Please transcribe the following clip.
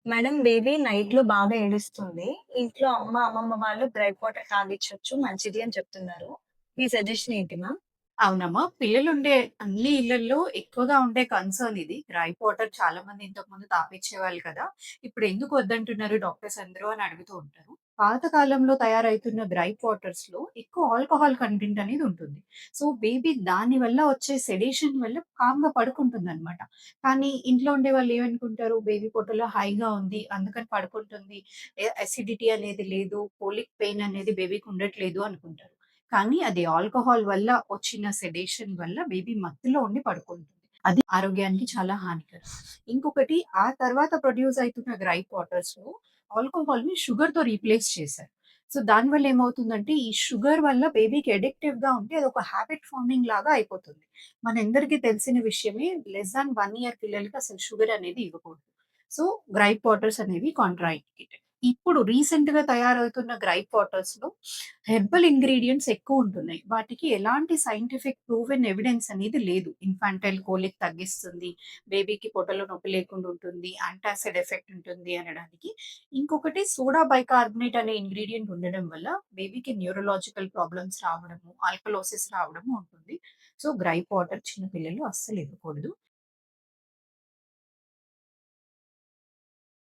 Madam baby నైట్‌లో బాగా ఏడుస్తుంది. ఇంట్లో అమ్మమ్మ వాళ్ళు బ్రెడ్ వాటర్ తాగిచ్చొచ్చు మంచిది అని చెప్తున్నారు. మీ సజెషన్ ఏంటి మ్యామ్? అవునమ్మా. పిల్లలుండే అన్ని ఇళ్లల్లో ఎక్కువగా ఉండే కన్సర్న్ ఇది. గ్రైప్ వాటర్ చాలా మంది ఇంతకుముందు తాపిచ్చేవాళ్ళు కదా! ఇప్పుడెందుకు వద్దంటున్నారు డాక్టర్స్ అందరూ అని అడుగుతూ ఉంటారు. పాత కాలంలో తయారైతున్న గ్రైప్ వాటర్స్‌లో ఎక్కువ ఆల్కహాల్ కంటెంట్ అనేది ఉంటుంది. సో, బేబీ దాని వల్ల వచ్చే సెడేషన్ వల్ల కామ్‌గా పడుకుంటుందనమాట. కానీ ఇంట్లో ఉండేవాళ్ళు ఏమనుకుంటారు, బేబీ పొట్టలో హాయిగా ఉంది, అందుకని పడుకుంటుంది. అసిడిటీ అనేది లేదు, కోలిక్ పెయిన్ అనేది బేబీకి ఉండట్లేదు అనుకుంటారు. కానీ అది ఆల్కహాల్ వల్ల వచ్చిన సెడేషన్ వల్ల బేబీ మత్తులో ఉండి పడుకుంటుంది. అది ఆరోగ్యానికి చాలా హానికరం. ఇంకొకటి ఆ తర్వాత ప్రొడ్యూస్ అయితున్న గ్రైప్ వాటర్స్‌లో ఆల్కహాల్‌ని షుగర్‌తో రీప్లేస్ చేశారు. సో, దానివల్ల ఏమవుతుందంటే ఈ షుగర్ వల్ల బేబీకి అడిక్టివ్‌గా ఉండి అదొక హాబిట్ ఫార్మింగ్ లాగా అయిపోతుంది. మనందరికీ తెలిసిన విషయమే లెస్ థాన్ 1 ఇయర్ పిల్లలకి అసలు షుగర్ అనేది ఇవ్వకూడదు. సో, గ్రైప్ వాటర్స్ అనేవి కాంట్రా ఇండికేటెడ్. ఇప్పుడు రీసెంట్‌గా తయారవుతున్న గ్రైప్ వాటర్స్‌లో హెర్బల్ ఇంగ్రీడియెంట్స్ ఎక్కువుంటున్నాయి. వాటికి ఎలాంటి సైంటిఫిక్ ప్రూవెన్ ఎవిడెన్స్ అనేది లేదు. ఇన్ఫాంటైల్ కోలిక్ తగ్గిస్తుంది, బేబీకి పొట్టలో నొప్పి లేకుండా ఉంటుంది, యాంటాసిడ్ ఎఫెక్ట్ ఉంటుంది అనడానికి. ఇంకొకటి సోడా బైకార్బోనేట్ అనే ఇంగ్రీడియెంట్ ఉండడం వల్ల బేబీకి న్యూరలాజికల్ ప్రాబ్లమ్స్ రావడము, ఆల్కలోసిస్ రావడము ఉంటుంది. సో, గ్రైప్ వాటర్ చిన్న పిల్లలు అస్సలు ఇవ్వకూడదు.